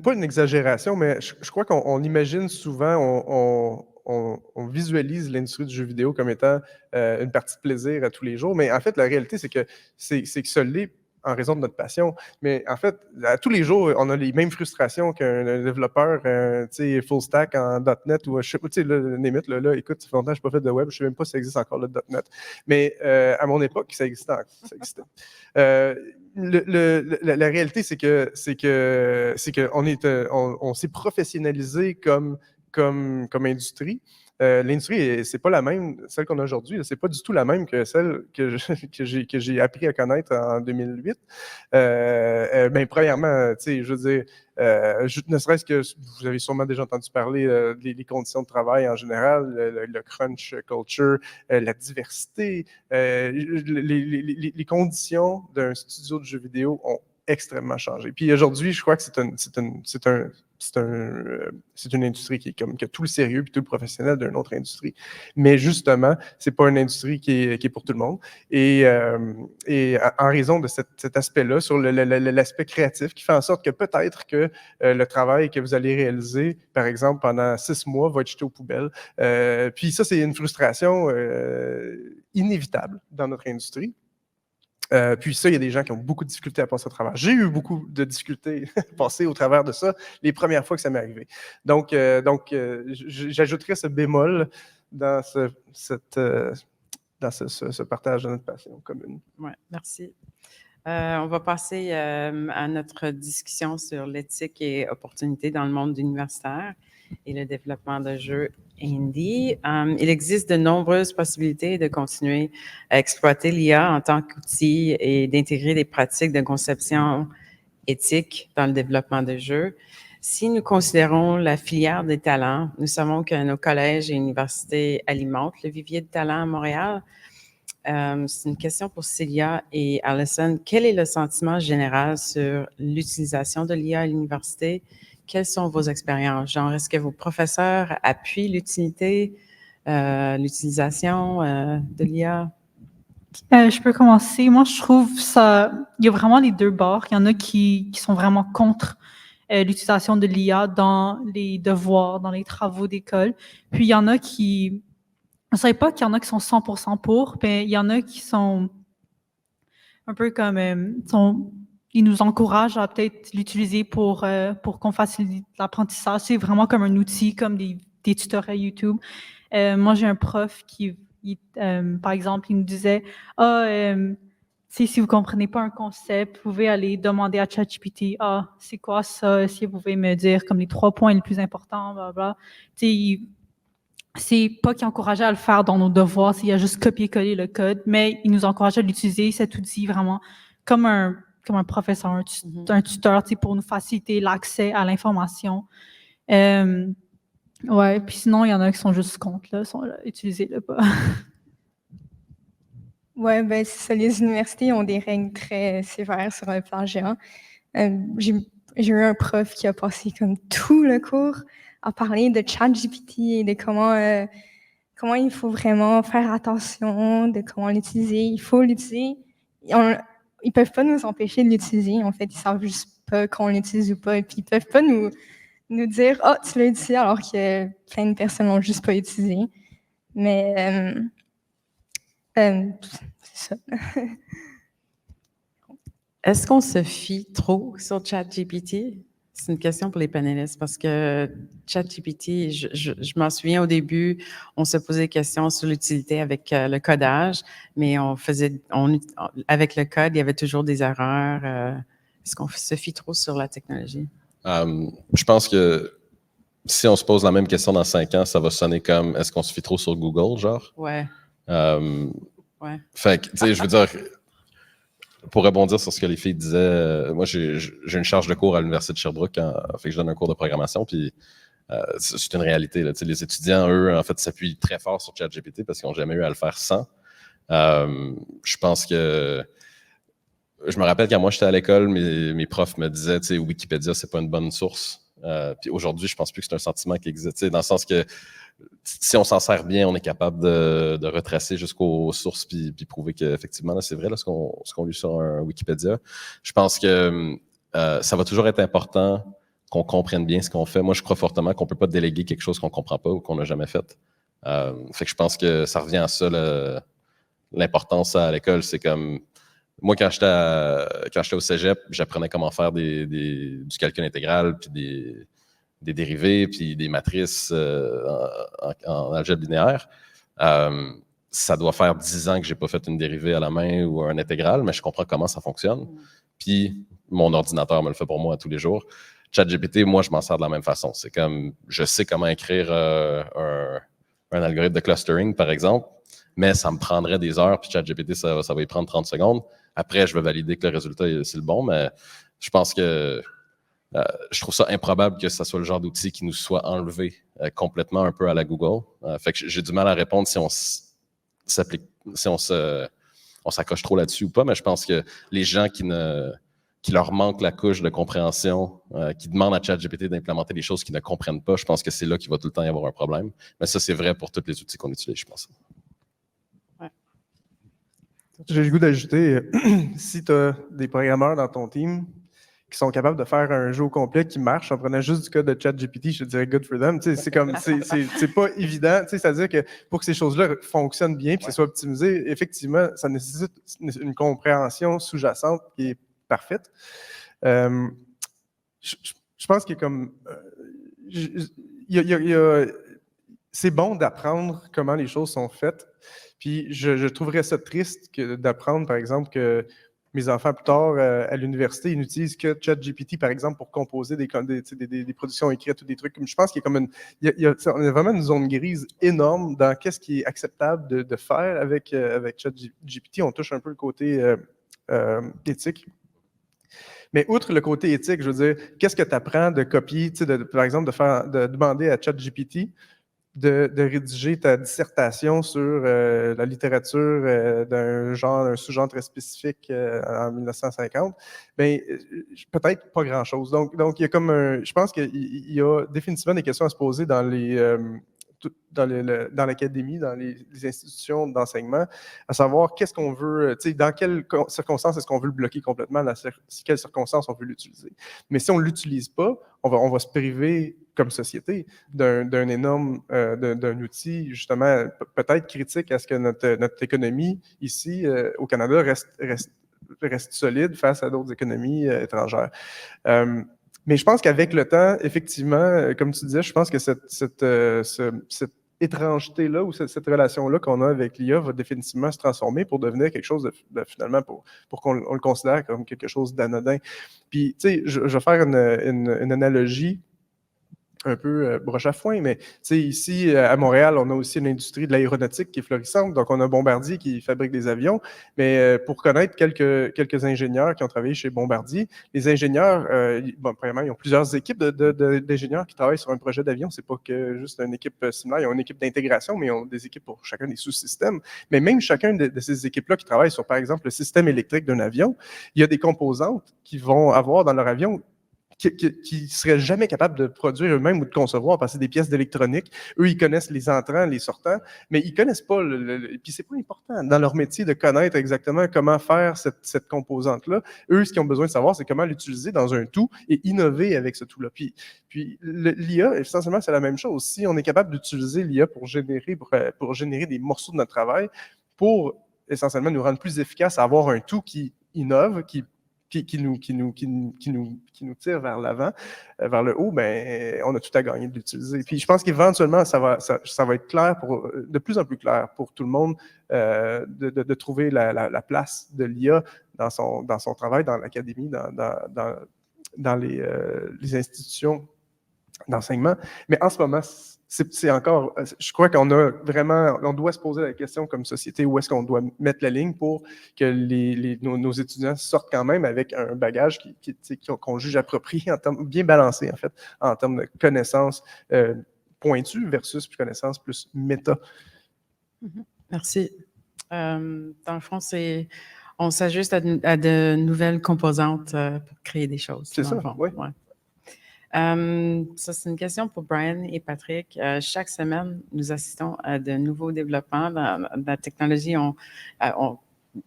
pas une exagération, mais je crois qu'on imagine souvent, on visualise l'industrie du jeu vidéo comme étant une partie de plaisir à tous les jours, mais en fait, la réalité, c'est que ça l'est en raison de notre passion. Mais en fait, à tous les jours, on a les mêmes frustrations qu'un développeur full stack en .NET ou je sais pas, là, écoute, ça fait longtemps que je n'ai pas fait de web, je ne sais même pas si ça existe encore le .NET. Mais à mon époque, ça existait. La réalité, c'est que on s'est professionnalisé comme industrie. L'industrie, c'est pas la même, celle qu'on a aujourd'hui, c'est pas du tout la même que celle que j'ai appris à connaître en 2008. Premièrement, je veux dire, ne serait-ce que vous avez sûrement déjà entendu parler des conditions de travail en général, le crunch culture, la diversité, les conditions d'un studio de jeux vidéo ont extrêmement changé. Puis aujourd'hui, je crois que c'est une industrie qui a tout le sérieux et tout le professionnel d'une autre industrie. Mais justement, c'est pas une industrie qui est pour tout le monde. Et en raison de cet aspect-là, sur l'aspect créatif, qui fait en sorte que peut-être que le travail que vous allez réaliser, par exemple, pendant 6 mois, va être jeté aux poubelles. Puis ça, c'est une frustration inévitable dans notre industrie. Puis ça, il y a des gens qui ont beaucoup de difficultés à passer au travers. J'ai eu beaucoup de difficultés à passer au travers de ça les premières fois que ça m'est arrivé. Donc j'ajouterais ce bémol dans ce partage de notre passion commune. Oui, merci. On va passer à notre discussion sur l'éthique et opportunités dans le monde universitaire et le développement de jeux indie. Il existe de nombreuses possibilités de continuer à exploiter l'IA en tant qu'outil et d'intégrer des pratiques de conception éthique dans le développement de jeux. Si nous considérons la filière des talents, nous savons que nos collèges et universités alimentent le vivier de talents à Montréal. C'est une question pour Célia et Alison. Quel est le sentiment général sur l'utilisation de l'IA à l'université? Quelles sont vos expériences? Genre, est-ce que vos professeurs appuient l'utilisation de l'IA? Je peux commencer. Moi, je trouve ça, il y a vraiment les deux bords. Il y en a qui sont vraiment contre l'utilisation de l'IA dans les devoirs, dans les travaux d'école. Puis, il y en a qui... Je ne savais pas qu'il y en a qui sont 100% pour, mais il y en a qui sont un peu comme... ils nous encouragent à peut-être l'utiliser pour qu'on facilite l'apprentissage. C'est vraiment comme un outil, comme des tutoriels YouTube. Moi, j'ai un prof qui, par exemple, il nous disait si vous ne comprenez pas un concept, vous pouvez aller demander à ChatGPT, c'est quoi ça? Si vous pouvez me dire comme les 3 points les plus importants, blablabla. C'est pas qu'il encourageait à le faire dans nos devoirs, il a juste copié-collé le code, mais il nous encourageait à l'utiliser, cet outil, vraiment comme un professeur, un tuteur, pour nous faciliter l'accès à l'information. Ouais, puis sinon, il y en a qui sont juste contre, là, utilisez-le pas. Ouais, ben c'est ça, les universités ont des règles très sévères sur le plagiat. J'ai eu un prof qui a passé comme tout le cours à parler de ChatGPT et de comment il faut vraiment faire attention, de comment l'utiliser. Il faut l'utiliser. Ils peuvent pas nous empêcher de l'utiliser. En fait, ils savent juste pas qu'on l'utilise ou pas. Et puis, ils peuvent pas nous dire « Oh, tu l'as utilisé » alors que plein de personnes l'ont juste pas utilisé. Mais c'est ça. Est-ce qu'on se fie trop sur ChatGPT? C'est une question pour les panélistes parce que ChatGPT, je m'en souviens au début, on se posait des questions sur l'utilité avec le codage, mais avec le code, il y avait toujours des erreurs. Est-ce qu'on se fie trop sur la technologie? Je pense que si on se pose la même question dans 5 ans, ça va sonner comme est-ce qu'on se fie trop sur Google, genre? Ouais. Ouais. Fait que, tu sais, je veux dire, pour rebondir sur ce que les filles disaient, moi, j'ai une charge de cours à l'Université de Sherbrooke, fait que je donne un cours de programmation, puis c'est une réalité. Là, les étudiants, eux, en fait, s'appuient très fort sur ChatGPT parce qu'ils n'ont jamais eu à le faire sans. Je pense que... Je me rappelle quand moi, j'étais à l'école, mes profs me disaient, tu sais, Wikipédia, c'est pas une bonne source. Puis aujourd'hui, je pense plus que c'est un sentiment qui existe, dans le sens que si on s'en sert bien, on est capable de retracer jusqu'aux sources puis prouver qu'effectivement, c'est vrai, là, ce qu'on lit sur un Wikipédia. Je pense que ça va toujours être important qu'on comprenne bien ce qu'on fait. Moi, je crois fortement qu'on peut pas déléguer quelque chose qu'on comprend pas ou qu'on n'a jamais fait. Fait que je pense que ça revient à ça, l'importance à l'école. C'est comme... Moi, quand j'étais au cégep, j'apprenais comment faire du calcul intégral, puis des dérivés, puis des matrices en algèbre linéaire. Ça doit faire 10 ans que j'ai pas fait une dérivée à la main ou un intégral, mais je comprends comment ça fonctionne. Puis mon ordinateur me le fait pour moi tous les jours. ChatGPT, moi, je m'en sers de la même façon. C'est comme, je sais comment écrire un algorithme de clustering, par exemple, mais ça me prendrait des heures, puis ChatGPT, ça va y prendre 30 secondes. Après, je vais valider que le résultat, c'est le bon, mais je pense que je trouve ça improbable que ce soit le genre d'outil qui nous soit enlevé complètement un peu à la Google. Fait que j'ai du mal à répondre si on s'accroche trop là-dessus ou pas, mais je pense que les gens qui leur manque la couche de compréhension, qui demandent à ChatGPT d'implémenter des choses qu'ils ne comprennent pas, je pense que c'est là qu'il va tout le temps y avoir un problème. Mais ça, c'est vrai pour tous les outils qu'on utilise, je pense. J'ai le goût d'ajouter, si tu as des programmeurs dans ton team qui sont capables de faire un jeu au complet qui marche en prenant juste du code de ChatGPT, je te dirais good for them. Tu sais, c'est comme, c'est pas évident. Tu sais, c'est-à-dire que pour que ces choses-là fonctionnent bien et que ce soit optimisé, effectivement, ça nécessite une compréhension sous-jacente qui est parfaite. Je pense qu'il y a comme... c'est bon d'apprendre comment les choses sont faites. Puis je trouverais ça triste d'apprendre, par exemple, que mes enfants, plus tard, à l'université, ils n'utilisent que ChatGPT, par exemple, pour composer des productions écrites ou des trucs. Je pense qu'il y a comme on a vraiment une zone grise énorme dans qu'est-ce qui est acceptable de faire avec ChatGPT. On touche un peu le côté éthique. Mais outre le côté éthique, je veux dire, qu'est-ce que tu apprends de copier, par exemple, de demander à ChatGPT de rédiger ta dissertation sur la littérature d'un sous-genre très spécifique en 1950, bien, peut-être pas grand-chose. Donc, il y a comme je pense qu'il y a définitivement des questions à se poser dans dans l'académie, dans les institutions d'enseignement, à savoir qu'est-ce qu'on veut, dans quelles circonstances est-ce qu'on veut le bloquer complètement, dans quelles circonstances on veut l'utiliser. Mais si on ne l'utilise pas, on va se priver comme société d'un énorme, d'un outil justement peut-être critique à ce que notre économie ici au Canada reste solide face à d'autres économies étrangères. Mais je pense qu'avec le temps, effectivement, comme tu disais, je pense que cette étrangeté-là ou cette relation-là qu'on a avec l'IA va définitivement se transformer pour devenir quelque chose finalement pour qu'on le considère comme quelque chose d'anodin. Puis, tu sais, je vais faire une analogie un peu broche à foin, mais ici, à Montréal, on a aussi une industrie de l'aéronautique qui est florissante. Donc, on a Bombardier qui fabrique des avions. Mais pour connaître quelques ingénieurs qui ont travaillé chez Bombardier, les ingénieurs, premièrement, ils ont plusieurs équipes d'ingénieurs qui travaillent sur un projet d'avion. C'est pas que juste une équipe similaire. Ils ont une équipe d'intégration, mais ils ont des équipes pour chacun des sous-systèmes. Mais même chacun de ces équipes-là qui travaillent sur, par exemple, le système électrique d'un avion, il y a des composantes qu'ils vont avoir dans leur avion qui ne seraient jamais capables de produire eux-mêmes ou de concevoir parce que c'est des pièces d'électronique. Eux, ils connaissent les entrants, les sortants, mais ils ne connaissent pas, puis c'est pas important dans leur métier de connaître exactement comment faire cette composante-là. Eux, ce qu'ils ont besoin de savoir, c'est comment l'utiliser dans un tout et innover avec ce tout-là. Puis l'IA, essentiellement, c'est la même chose. Si on est capable d'utiliser l'IA pour générer des morceaux de notre travail, pour essentiellement nous rendre plus efficaces à avoir un tout qui innove, qui nous tire vers l'avant, vers le haut, ben, on a tout à gagner de l'utiliser. Puis je pense qu'éventuellement, ça va être clair, de plus en plus clair pour tout le monde de trouver la place de l'IA dans son travail, dans l'académie, dans les institutions d'enseignement. Mais en ce moment, c'est encore, je crois qu'on doit se poser la question comme société, où est-ce qu'on doit mettre la ligne pour que nos étudiants sortent quand même avec un bagage qu'on juge approprié, bien balancé en fait, en termes de connaissances pointues versus connaissances plus méta. Merci. Dans le fond, on s'ajuste à de nouvelles composantes pour créer des choses. C'est ça, oui. Ouais. Ça, c'est une question pour Brian et Patrick. Chaque semaine, nous assistons à de nouveaux développements dans la technologie.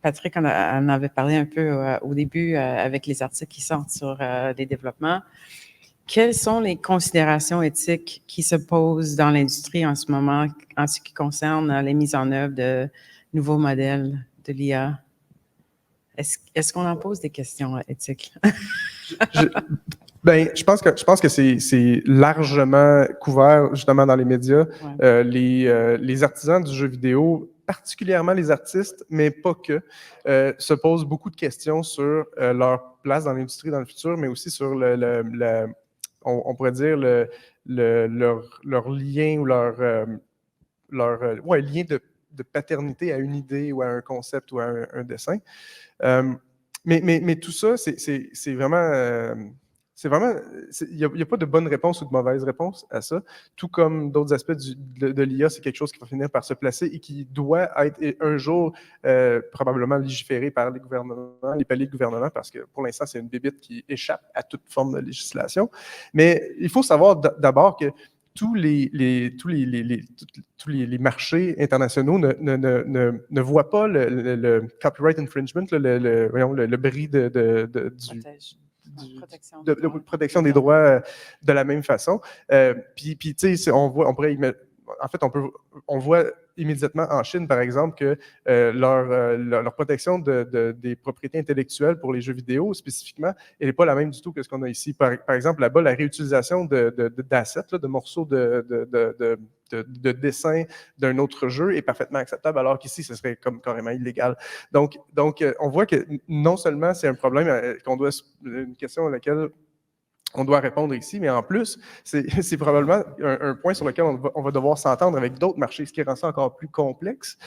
Patrick en avait parlé un peu au début avec les articles qui sortent sur les développements. Quelles sont les considérations éthiques qui se posent dans l'industrie en ce moment en ce qui concerne les mises en œuvre de nouveaux modèles de l'IA? Est-ce qu'on en pose des questions éthiques? Je pense que c'est largement couvert justement dans les médias. Ouais. Les artisans du jeu vidéo, particulièrement les artistes, mais pas que, se posent beaucoup de questions sur leur place dans l'industrie dans le futur, mais aussi sur on pourrait dire leur lien ou leur lien de paternité à une idée ou à un concept ou à un dessin. Mais tout ça, c'est vraiment... il n'y a pas de bonne réponse ou de mauvaise réponse à ça. Tout comme d'autres aspects de l'IA, c'est quelque chose qui va finir par se placer et qui doit être un jour probablement légiféré par les gouvernements, les paliers de gouvernement, parce que pour l'instant, c'est une bébite qui échappe à toute forme de législation. Mais il faut savoir d'abord que tous les marchés internationaux ne voient pas le copyright infringement, le bris de protection des droits de la même façon. Puis tu sais, on voit immédiatement en Chine, par exemple, que leur protection des propriétés intellectuelles pour les jeux vidéo, spécifiquement, elle n'est pas la même du tout que ce qu'on a ici. Par exemple, là-bas, la réutilisation d'assets, de morceaux de dessin d'un autre jeu est parfaitement acceptable, alors qu'ici, ce serait comme carrément illégal. Donc, on voit que non seulement c'est un problème une question à laquelle on doit répondre ici, mais en plus, c'est probablement un point sur lequel on va devoir s'entendre avec d'autres marchés, ce qui rend ça encore plus complexe.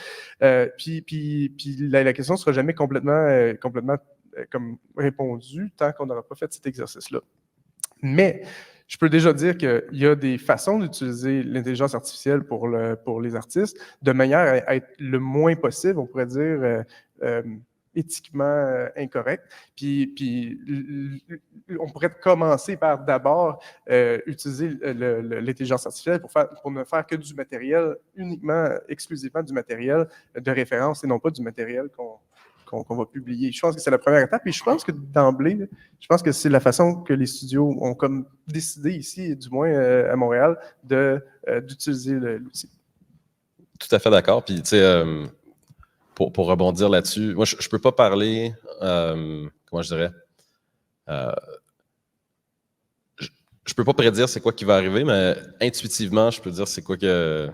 Puis la question ne sera jamais complètement comme répondue tant qu'on n'aura pas fait cet exercice-là. Mais je peux déjà dire qu'il y a des façons d'utiliser l'intelligence artificielle pour les artistes de manière à être le moins possible, on pourrait dire, éthiquement incorrect. Puis on pourrait commencer par d'abord utiliser l'intelligence artificielle pour ne faire que du matériel, exclusivement du matériel de référence et non pas du matériel qu'on va publier. Je pense que c'est la première étape. Et je pense que d'emblée, je pense que c'est la façon que les studios ont comme décidé ici, du moins à Montréal, d'utiliser l'outil. Tout à fait d'accord. Puis, tu sais, pour rebondir là-dessus, moi, je ne peux pas parler, comment je dirais, je peux pas prédire c'est quoi qui va arriver, mais intuitivement, je peux dire c'est quoi que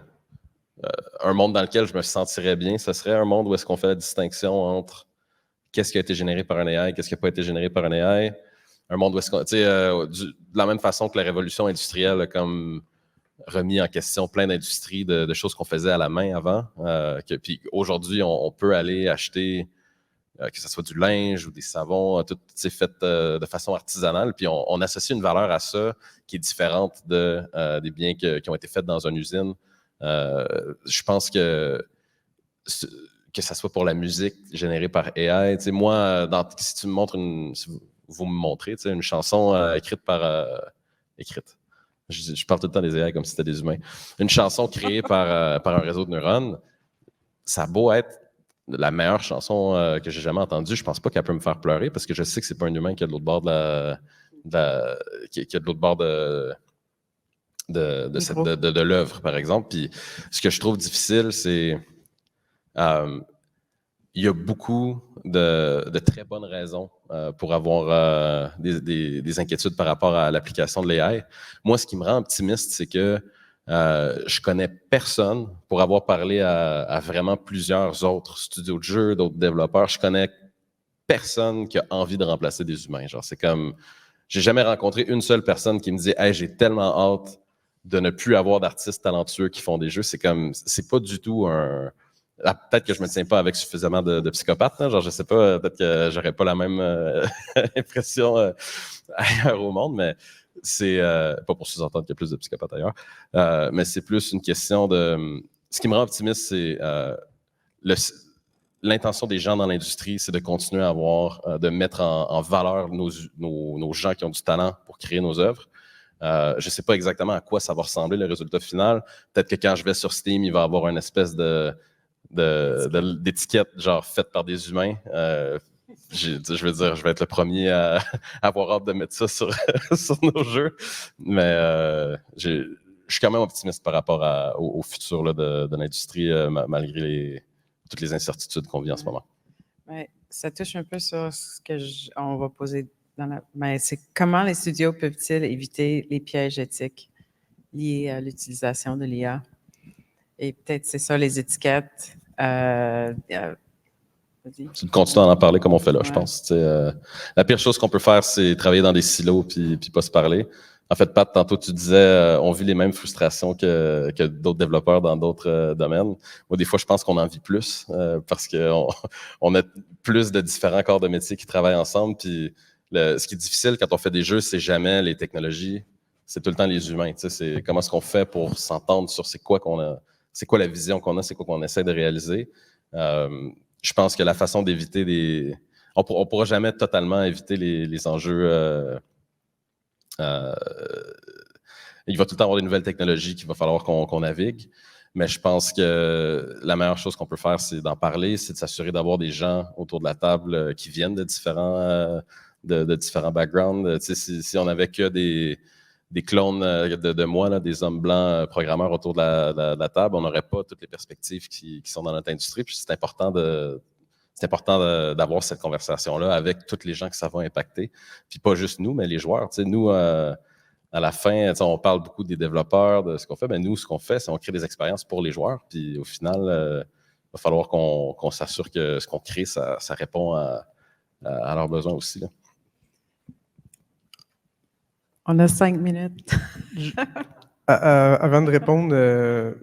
un monde dans lequel je me sentirais bien, ce serait un monde où est-ce qu'on fait la distinction entre qu'est-ce qui a été généré par un AI, qu'est-ce qui n'a pas été généré par un AI, un monde où est-ce qu'on, tu sais, de la même façon que la révolution industrielle a comme remis en question plein d'industries, de choses qu'on faisait à la main avant, puis aujourd'hui, on peut aller acheter que ce soit du linge ou des savons, tout fait de façon artisanale, puis on associe une valeur à ça qui est différente des biens qui ont été faits dans une usine. Je pense que ça soit pour la musique générée par AI. Moi, si tu me montres si vous me montrez une chanson écrite par... écrite. Je parle tout le temps des AI comme si c'était des humains. Une chanson créée par un réseau de neurones, ça a beau être la meilleure chanson que j'ai jamais entendue, je pense pas qu'elle peut me faire pleurer parce que je sais que c'est pas un humain qui est de l'autre bord de l'œuvre, par exemple. Puis ce que je trouve difficile, c'est il y a beaucoup de très bonnes raisons pour avoir des inquiétudes par rapport à l'application de l'AI. Moi, ce qui me rend optimiste, c'est que je connais personne, pour avoir parlé à vraiment plusieurs autres studios de jeux, d'autres développeurs, je connais personne qui a envie de remplacer des humains. Genre, c'est comme, j'ai jamais rencontré une seule personne qui me dit « Hey, j'ai tellement hâte de ne plus avoir d'artistes talentueux qui font des jeux. » C'est comme, c'est pas du tout un... Peut-être que je me tiens pas avec suffisamment de psychopathes, hein, genre je sais pas, peut-être que j'aurais pas la même impression ailleurs au monde, mais c'est pas pour sous-entendre qu'il y a plus de psychopathes ailleurs, mais c'est plus une question de... Ce qui me rend optimiste, c'est l'intention des gens dans l'industrie, c'est de continuer à avoir, de mettre en valeur nos gens qui ont du talent pour créer nos œuvres. Je ne sais pas exactement à quoi ça va ressembler, le résultat final. Peut-être que quand je vais sur Steam, il va y avoir une espèce d'étiquette genre faite par des humains. Je veux dire, je vais être le premier à avoir hâte de mettre ça sur nos jeux. Mais je suis quand même optimiste par rapport au futur là, de l'industrie, malgré toutes les incertitudes qu'on vit en ce moment. Ouais, ça touche un peu sur ce on va poser mais c'est comment les studios peuvent-ils éviter les pièges éthiques liés à l'utilisation de l'IA? Et peut-être c'est ça, les étiquettes. Tu continues à en parler comme on fait là, je pense. La pire chose qu'on peut faire, c'est travailler dans des silos puis pas se parler. En fait, Pat, tantôt, tu disais on vit les mêmes frustrations que d'autres développeurs dans d'autres domaines. Moi, des fois, je pense qu'on en vit plus parce qu'on a plus de différents corps de métier qui travaillent ensemble. Puis ce qui est difficile quand on fait des jeux, c'est jamais les technologies, c'est tout le temps les humains. C'est comment est-ce qu'on fait pour s'entendre sur c'est quoi la vision qu'on a, c'est quoi qu'on essaie de réaliser. Je pense que la façon d'éviter on pourra jamais totalement éviter les enjeux. Il va tout le temps avoir des nouvelles technologies qu'il va falloir qu'on navigue. Mais je pense que la meilleure chose qu'on peut faire, c'est d'en parler, c'est de s'assurer d'avoir des gens autour de la table qui viennent de différents de différents backgrounds. Si on n'avait que des clones de moi, là, des hommes blancs programmeurs autour de la table, on n'aurait pas toutes les perspectives qui sont dans notre industrie. Puis c'est important d'avoir cette conversation-là avec tous les gens que ça va impacter. Puis pas juste nous, mais les joueurs. Nous, à la fin, on parle beaucoup des développeurs, de ce qu'on fait. Mais nous, ce qu'on fait, c'est qu'on crée des expériences pour les joueurs. Puis au final, il va falloir qu'on s'assure que ce qu'on crée, ça répond à leurs besoins aussi, là. On a 5 minutes. Avant de répondre, en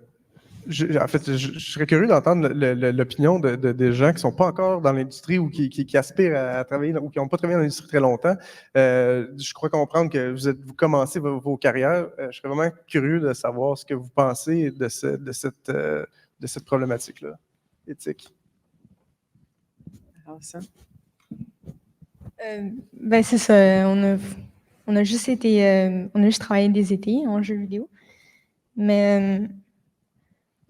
fait, je serais curieux d'entendre l'opinion des gens qui ne sont pas encore dans l'industrie ou qui aspirent à travailler ou qui n'ont pas travaillé dans l'industrie très longtemps. Je crois comprendre que vous commencez vos carrières. Je serais vraiment curieux de savoir ce que vous pensez de cette problématique-là, éthique. Alors, ça. Ben c'est ça. On a juste travaillé des étés en jeux vidéo, mais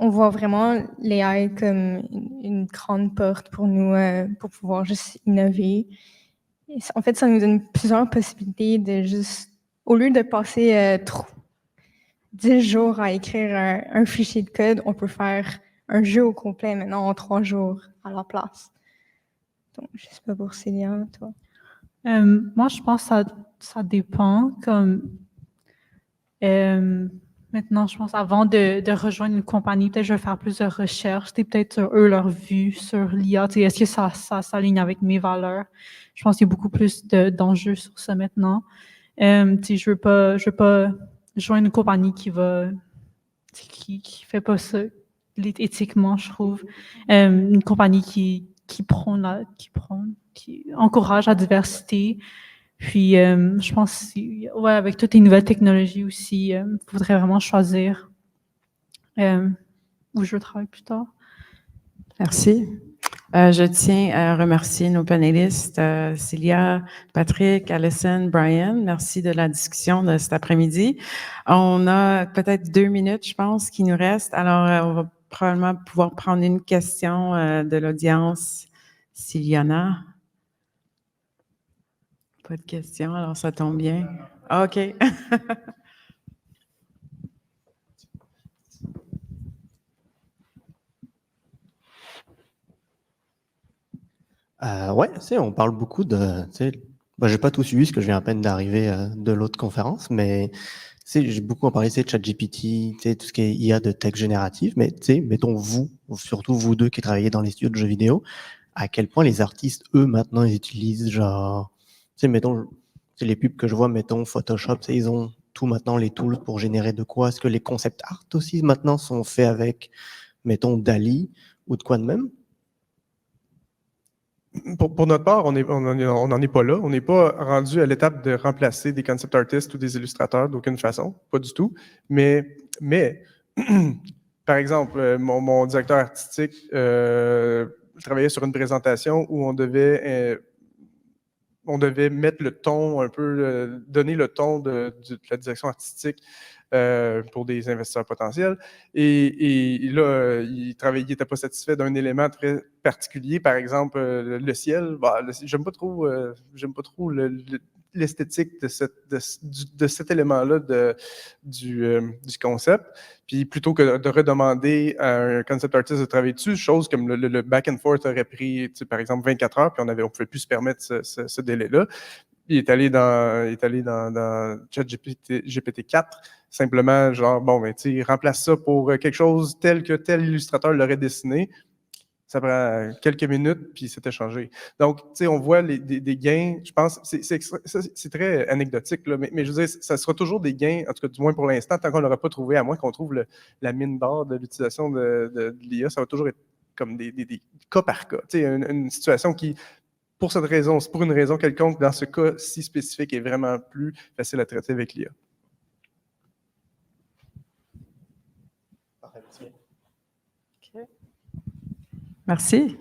on voit vraiment l'AI comme une grande porte pour nous pour pouvoir juste innover. Et en fait, ça nous donne plusieurs possibilités de juste, au lieu de passer 10 jours à écrire un fichier de code, on peut faire un jeu au complet maintenant en 3 jours à la place. Donc, je sais pas pour Célia, toi. Moi, je pense que ça dépend. Maintenant, je pense avant de rejoindre une compagnie, peut-être je vais faire plus de recherches, peut-être sur eux, leur vue sur l'IA. Est-ce que ça s'aligne avec mes valeurs? Je pense qu'il y a beaucoup plus d'enjeux sur ça maintenant. Je veux pas joindre une compagnie qui fait pas ça éthiquement, je trouve. Une compagnie qui encourage la diversité. Puis, je pense, avec toutes les nouvelles technologies aussi, il faudrait vraiment choisir où je veux travailler plus tard. Merci. Je tiens à remercier nos panélistes, Célia, Patrick, Alison, Brian. Merci de la discussion de cet après-midi. On a peut-être 2 minutes, je pense, qui nous restent. Alors, on va probablement pouvoir prendre une question de l'audience, s'il y en a. Pas de questions, alors ça tombe bien. OK. Ouais, on parle beaucoup de, j'ai pas tout suivi parce que je viens à peine d'arriver de l'autre conférence, mais j'ai beaucoup parlé de ChatGPT, tout ce qui est IA de texte générative, mais mettons vous, surtout vous deux qui travaillez dans les studios de jeux vidéo, à quel point les artistes, eux, maintenant, ils utilisent genre, mettons, les pubs que je vois, mettons Photoshop, ils ont tout maintenant les tools pour générer de quoi? Est-ce que les concept art aussi maintenant sont faits avec, mettons, DALL-E ou de quoi de même? Pour notre part, on n'en est pas là. On n'est pas rendu à l'étape de remplacer des concept artists ou des illustrateurs d'aucune façon, pas du tout. Mais par exemple, mon directeur artistique travaillait sur une présentation où on devait mettre le ton un peu, donner le ton de la direction artistique pour des investisseurs potentiels. Et là, il n'était pas satisfait d'un élément très particulier, par exemple le ciel. J'aime pas trop l'esthétique de cet élément-là du concept. Puis plutôt que de redemander à un concept artist de travailler dessus, chose comme le back and forth aurait pris, par exemple, 24 heures, puis on ne pouvait plus se permettre ce délai-là. Il est allé dans ChatGPT 4, simplement genre, il remplace ça pour quelque chose tel que tel illustrateur l'aurait dessiné. Ça prend quelques minutes, puis c'est échangé. Donc, on voit des gains, je pense, c'est très anecdotique, là, mais je veux dire, ça sera toujours des gains, en tout cas, du moins pour l'instant, tant qu'on n'aura pas trouvé, à moins qu'on trouve la mine d'or de l'utilisation de l'IA, ça va toujours être comme des cas par cas. Une situation qui, pour une raison quelconque, dans ce cas si spécifique, est vraiment plus facile à traiter avec l'IA. Merci.